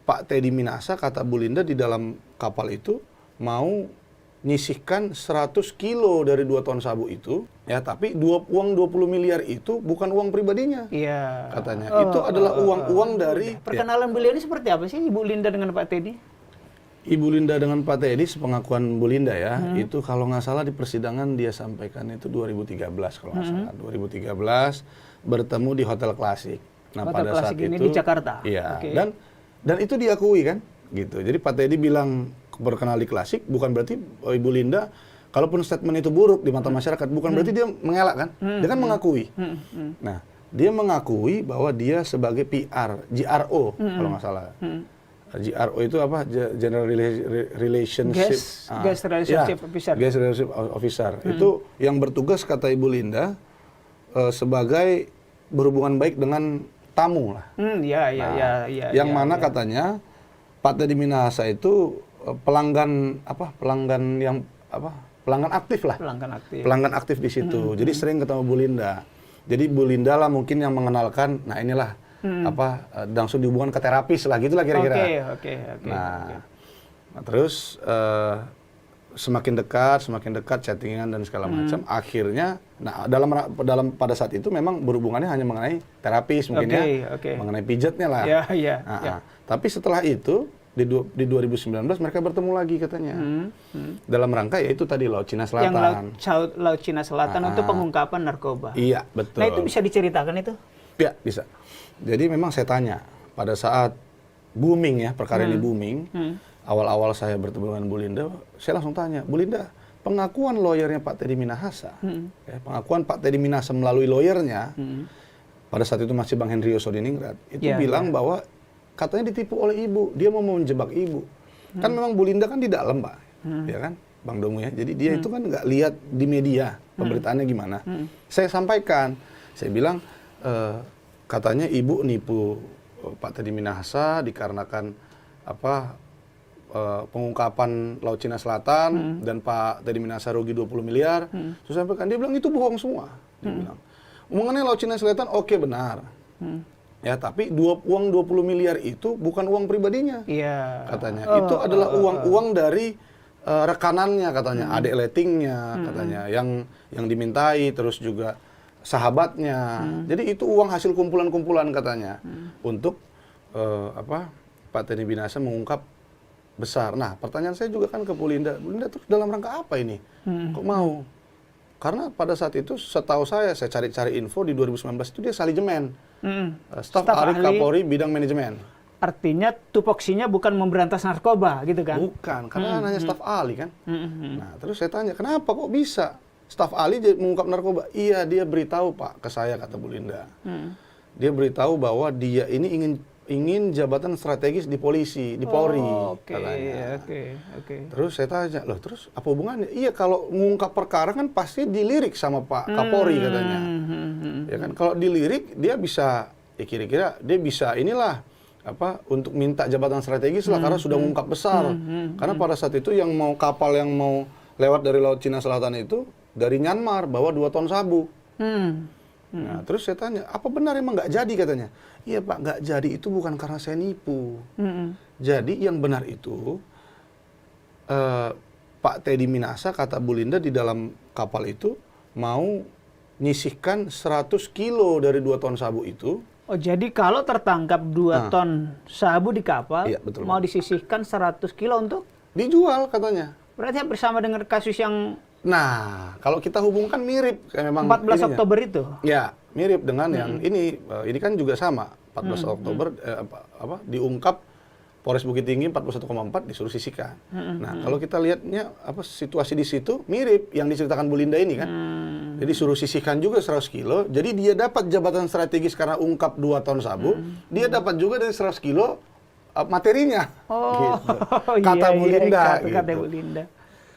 Pak Teddy Minahasa, kata Bu Linda, di dalam kapal itu mau nyisihkan 100 kilo dari 2 ton sabu itu, ya, tapi uang 20 miliar itu bukan uang pribadinya. Iya. Katanya. Itu adalah uang-uang dari... Perkenalan beliau ini seperti apa sih, Ibu Linda dengan Pak Teddy? Ibu Linda dengan Pak Teddy, sepengakuan Bu Linda ya, itu kalau nggak salah di persidangan dia sampaikan itu 2013 kalau nggak salah. 2013 bertemu di Hotel Klasik. Nah, Hotel pada Klasik saat ini itu di Jakarta. iya. Oke. Dan itu diakui kan, gitu. Jadi Pak Teddy bilang berkenal di Klasik, bukan berarti Ibu Linda, kalaupun statement itu buruk di mata masyarakat, bukan berarti dia mengelak kan? Dia kan mengakui. Nah, dia mengakui bahwa dia sebagai PR, GRO kalau nggak salah. GRO itu apa? General Relationship. Guest Relationship Officer. Guest Relationship Officer. Itu yang bertugas, kata Ibu Linda, sebagai berhubungan baik dengan tamu lah. Yang mana katanya Pak Teddy Minahasa itu pelanggan aktif lah. Pelanggan aktif di situ. Jadi sering ketemu Bu Linda. Jadi Bu Linda lah mungkin yang mengenalkan. Nah, inilah langsung dihubungkan ke terapis lah, gitulah kira-kira. Nah, terus semakin dekat chattingan dan segala macam. Akhirnya, nah pada saat itu memang berhubungannya hanya mengenai terapis mungkin mengenai pijatnya lah. Tapi setelah itu di 2019 mereka bertemu lagi katanya. Dalam rangka yaitu tadi Laut Cina Selatan. Yang Laut Cina Selatan untuk pengungkapan narkoba. Iya, betul. Nah, itu bisa diceritakan itu? Ya, bisa. Jadi memang saya tanya pada saat booming ya, perkara ini booming. Awal-awal saya bertemu dengan Bu Linda, saya langsung tanya, Bu Linda, pengakuan lawyernya Pak Teddy Minahasa, pengakuan Pak Teddy Minahasa melalui lawyernya, pada saat itu masih Bang Henry Yosodiningrat, itu bilang bahwa katanya ditipu oleh ibu, dia mau menjebak ibu. Kan memang Bu Linda kan di dalam, Pak, ya kan, Bang Domu ya. Jadi dia itu kan nggak lihat di media pemberitaannya gimana. Saya sampaikan, saya bilang, katanya ibu nipu Pak Teddy Minahasa dikarenakan pengungkapan Laut Cina Selatan dan Pak Teddy Minahasa rugi 20 miliar. Terus sampaikan, dia bilang itu bohong semua. Dia bilang, mengenai Laut Cina Selatan oke, benar. Ya, tapi uang 20 miliar itu bukan uang pribadinya. Katanya. Itu adalah uang-uang dari rekanannya katanya, adik lettingnya katanya yang dimintai, terus juga sahabatnya. Jadi itu uang hasil kumpulan-kumpulan katanya untuk Pak Teddy Minahasa mengungkap besar. Nah, pertanyaan saya juga kan ke Bu Linda terus dalam rangka apa ini? Kok mau? Karena pada saat itu setahu saya cari-cari info di 2019 itu dia salijemen. Staf ahli Kapolri bidang manajemen. Artinya tupoksinya bukan memberantas narkoba gitu kan? Bukan, karena hanya staf ahli kan. Nah, terus saya tanya, kenapa kok bisa staf ahli mengungkap narkoba? Iya, dia beritahu Pak ke saya, kata Bu Linda. Dia beritahu bahwa dia ini ingin jabatan strategis di polisi, di Polri, katanya. Terus saya tanya, loh terus apa hubungannya? Iya, kalau mengungkap perkara kan pasti dilirik sama Pak Kapolri katanya. Ya kan, kalau dilirik dia bisa, ya kira-kira dia bisa inilah untuk minta jabatan strategis lah karena sudah mengungkap besar. Karena pada saat itu kapal yang mau lewat dari Laut Cina Selatan itu dari Myanmar bawa 2 ton sabu. Nah, terus saya tanya, apa benar emang nggak jadi katanya? Iya Pak, nggak jadi itu bukan karena saya nipu. Jadi yang benar itu, Pak Teddy Minahasa, kata Bu Linda, di dalam kapal itu mau nyisihkan 100 kilo dari 2 ton sabu itu. Oh, jadi kalau tertangkap 2 ton sabu di kapal, iya, betul, mau disisihkan 100 kilo untuk? Dijual katanya. Berarti bersama dengan kasus yang... Nah, kalau kita hubungkan mirip kayak memang 14 Oktober itu. Ya, mirip dengan yang ini kan juga sama. 14 Oktober diungkap Polres Bukit Tinggi 41,4 disuruh sisihkan. Nah, kalau kita lihatnya situasi di situ mirip yang diceritakan Bu Linda ini kan. Jadi suruh sisihkan juga 100 kilo. Jadi dia dapat jabatan strategis karena ungkap 2 ton sabu, dia dapat juga dari 100 kilo materinya. Gitu. Kata Bu Linda. Kata Bu Linda.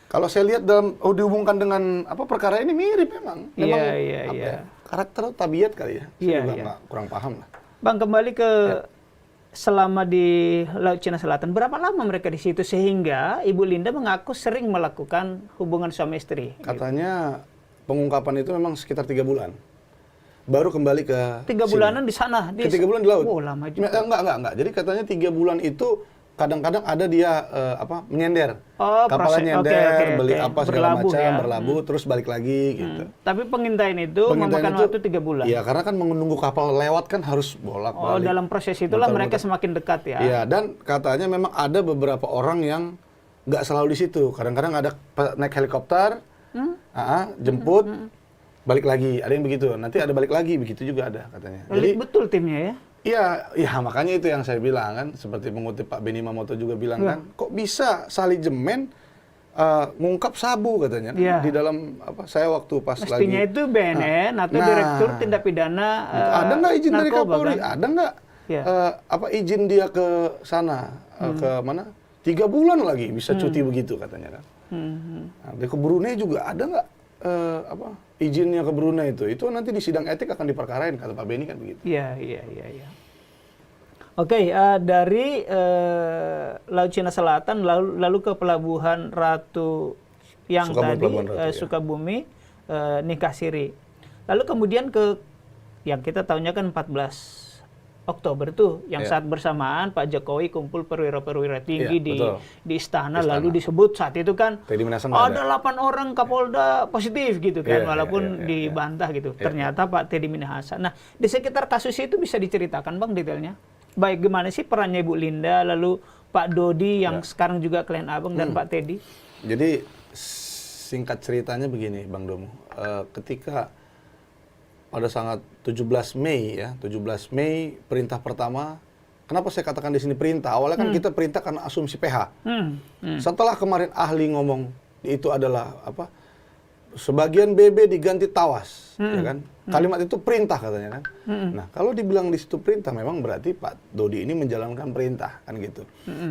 Kalau saya lihat dihubungkan dengan perkara ini mirip memang. Iya. Karakter tabiat kali ya. Saya juga nggak kurang paham lah. Bang, kembali ke selama di Laut Cina Selatan, berapa lama mereka di situ sehingga Ibu Linda mengaku sering melakukan hubungan suami istri? Katanya pengungkapan itu memang sekitar 3 bulan. baru kembali ke 3 bulanan di sana. Ke 3 bulan di laut. Oh, lama juga. Enggak. Jadi katanya 3 bulan itu kadang-kadang ada dia menyender. Oh, Kapalnya proses. nyender, Oke. beli apa segala Berlabuh macam, ya. berlabuh, terus balik lagi gitu. Tapi pengintaian itu memakan waktu 3 bulan. Iya, karena kan menunggu kapal lewat kan harus bolak-balik. Oh, dalam proses itulah mereka semakin dekat ya. Iya, dan katanya memang ada beberapa orang yang nggak selalu di situ. Kadang-kadang ada naik helikopter, jemput, balik lagi. Ada yang begitu. Nanti ada balik lagi, begitu juga ada katanya. Jadi betul timnya ya. Iya, makanya itu yang saya bilang kan, seperti mengutip Pak Benny Mamoto juga bilang kan, kok bisa Salijemen ngungkap sabu katanya kan? Di dalam saya waktu pas mestinya lagi. itu BNN atau Direktur Tindak Pidana ada nggak izin dari narkoba, Kapolri? kan? Ada nggak izin dia ke sana ke mana? 3 bulan lagi bisa cuti begitu katanya kan. Nah, dia ke Brunei juga ada nggak izinnya ke Brunei itu nanti di sidang etik akan diperkarain kata Pak Benny kan begitu. Iya. Oke, dari Laut Cina Selatan lalu ke Pelabuhan Ratu yang Sukabumi, Nikahsiri. Lalu kemudian ke yang kita tahunya kan 14 Oktober tuh, yang saat bersamaan Pak Jokowi kumpul perwira-perwira tinggi di istana, lalu disebut saat itu kan ada 8 orang Kapolda positif gitu kan, walaupun dibantah gitu. Ternyata Pak Teddy Minahasa. Nah, di sekitar kasus itu bisa diceritakan Bang detailnya? Baik gimana sih perannya Ibu Linda, lalu Pak Dodi yang sekarang juga klien Abang dan Pak Teddy? Jadi singkat ceritanya begini Bang Domo, ketika pada sangat 17 Mei perintah pertama. Kenapa saya katakan di sini perintah? Awalnya kan kita perintah karena asumsi PH. Setelah kemarin ahli ngomong itu adalah sebagian BB diganti tawas, ya kan? Kalimat itu perintah katanya kan. Nah, kalau dibilang di situ perintah memang berarti Pak Dodi ini menjalankan perintah kan gitu.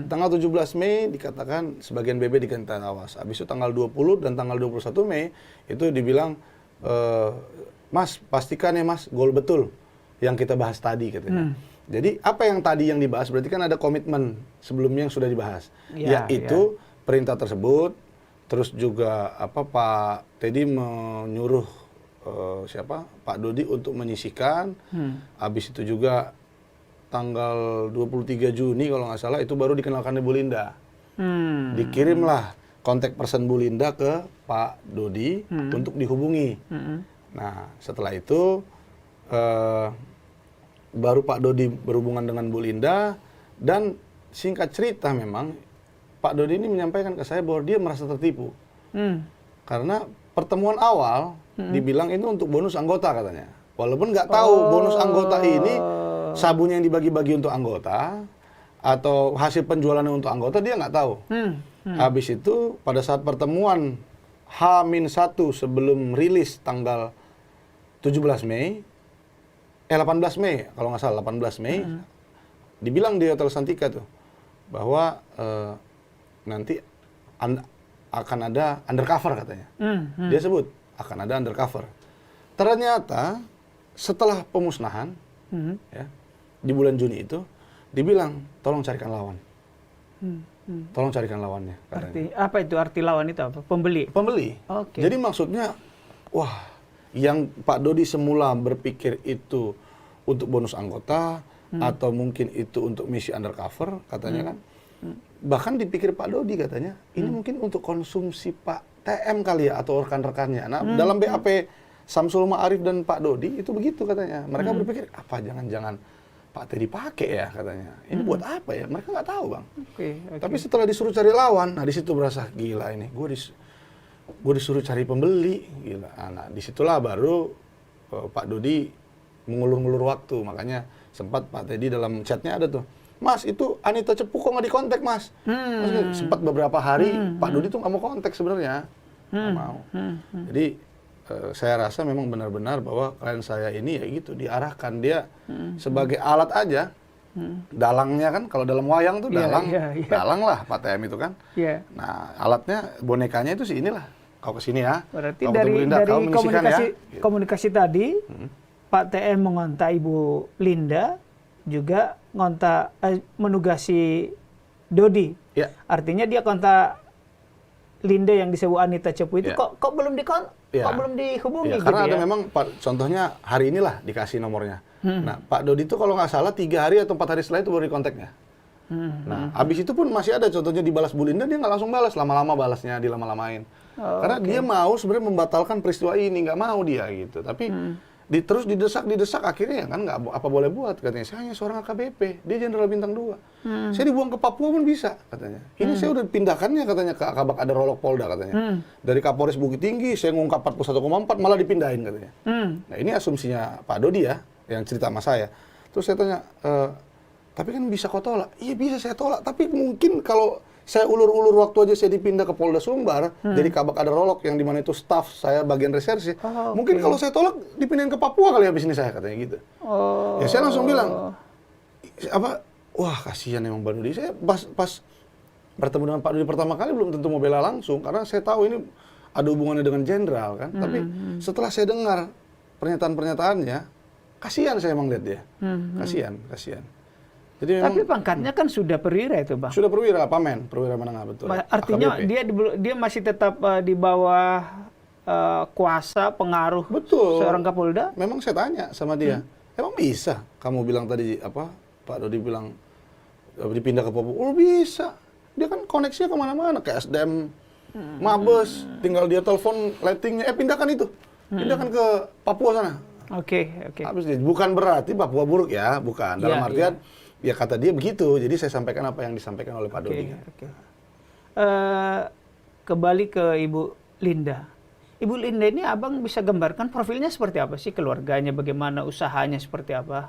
Tanggal 17 Mei dikatakan sebagian BB diganti tawas. Habis itu tanggal 20 dan tanggal 21 Mei itu dibilang Mas, pastikan ya Mas, gol betul yang kita bahas tadi katanya. Jadi apa yang tadi yang dibahas berarti kan ada komitmen sebelumnya yang sudah dibahas. Yaitu perintah tersebut, terus juga Pak Teddy menyuruh Pak Dodi untuk menyisihkan. Habis itu juga tanggal 23 Juni kalau nggak salah itu baru dikenalkan Ibu Linda. Dikirimlah kontak person Bu Linda ke Pak Dodi untuk dihubungi. Nah, setelah itu baru Pak Dodi berhubungan dengan Bu Linda, dan singkat cerita memang Pak Dodi ini menyampaikan ke saya bahwa dia merasa tertipu. Karena pertemuan awal dibilang ini untuk bonus anggota katanya. Walaupun nggak tahu bonus anggota ini sabunya yang dibagi-bagi untuk anggota atau hasil penjualannya untuk anggota, dia nggak tahu. Habis itu pada saat pertemuan H-1 sebelum rilis tanggal 18 Mei kalau nggak salah 18 Mei dibilang di Hotel Santika tuh bahwa nanti akan ada undercover katanya. Dia sebut akan ada undercover. Ternyata setelah pemusnahan di bulan Juni itu dibilang tolong carikan lawan. Tolong carikan lawannya. Apa itu arti lawan itu apa? Pembeli. Okay. Jadi maksudnya yang Pak Dodi semula berpikir itu untuk bonus anggota atau mungkin itu untuk misi undercover katanya kan. Bahkan dipikir Pak Dodi katanya ini mungkin untuk konsumsi Pak TM kali ya atau rekan-rekannya. Nah, dalam BAP Samsul Ma'arif dan Pak Dodi itu begitu katanya. Mereka berpikir apa jangan-jangan Pak Teddy pakai ya katanya. Ini buat apa ya? Mereka nggak tahu Bang. Tapi setelah disuruh cari lawan, nah di situ berasa gila ini. Gue disuruh cari pembeli, gila. Nah, disitulah baru Pak Dodi mengulur-ngulur waktu. Makanya sempat Pak Teddy dalam chatnya ada tuh, Mas itu Anita Cepu kok nggak dikontak Mas? Sempat beberapa hari Pak Dodi tuh nggak mau kontak sebenarnya, nggak mau. Jadi saya rasa memang benar-benar bahwa klien saya ini ya gitu diarahkan dia sebagai alat aja. Dalangnya kan kalau dalam wayang tuh dalang lah Pak TM itu kan. Nah alatnya bonekanya itu sih inilah. Kau kesini ya. Berarti dari komunikasi tadi, Pak TM mengontak Ibu Linda, juga menugasi Dodi. Artinya dia kontak Linda yang disebut Anita Cepu itu kok belum Ya. kok belum dihubungi Ya, gitu karena ada ya? memang contohnya hari inilah dikasih nomornya. Nah, Pak Dodi itu kalau nggak salah 3 hari atau 4 hari setelah itu baru dikontaknya. Nah, habis itu pun masih ada contohnya dibalas Bu Linda, dia nggak langsung balas, lama-lama balasnya, dilama-lamain. Karena dia mau sebenarnya membatalkan peristiwa ini, nggak mau dia gitu. Tapi terus didesak, akhirnya ya kan nggak apa boleh buat, katanya. Saya hanya seorang AKBP, dia Jenderal Bintang 2. Saya dibuang ke Papua pun bisa, katanya. Ini saya udah pindahkannya, katanya, ke Kabak Ada Rolok Polda, katanya. Dari Kapolres Bukit Tinggi, saya ngungkap 41,4, malah dipindahin, katanya. Nah, ini asumsinya Pak Dodi ya, yang cerita sama saya. Terus saya tanya, tapi kan bisa kau tolak? Iya bisa saya tolak, tapi mungkin kalau saya ulur-ulur waktu aja saya dipindah ke Polda Sumbar, jadi Kabak Ada Rolok yang dimana itu staff saya bagian reserse. Mungkin kalau saya tolak dipindahin ke Papua kali habis ini saya, katanya gitu. Ya saya langsung bilang, wah kasihan emang Pak Dodi. Saya pas bertemu dengan Pak Dodi pertama kali belum tentu mau bela langsung, karena saya tahu ini ada hubungannya dengan jenderal kan. Tapi setelah saya dengar pernyataan-pernyataannya, kasihan saya emang lihat dia. Kasihan. Jadi tapi pangkatnya kan sudah perwira itu, Bang. Sudah perwira, Pamen, perwira menengah, betul. Artinya AKBP. dia masih tetap di bawah kuasa pengaruh seorang Kapolda. Memang saya tanya sama dia, emang bisa? Kamu bilang tadi Pak Dodi bilang dipindah ke Papua. Oh bisa, dia kan koneksinya kemana-mana, ke SDM, Mabes, tinggal dia telepon lightingnya, pindahkan itu, pindahkan ke Papua sana. Oke. Habis dia, bukan berarti Papua buruk ya, bukan. Dalam artian, ya kata dia begitu, jadi saya sampaikan apa yang disampaikan oleh Pak Dodi. Kembali ke Ibu Linda. Ibu Linda ini abang bisa gambarkan profilnya seperti apa sih, keluarganya, bagaimana usahanya seperti apa?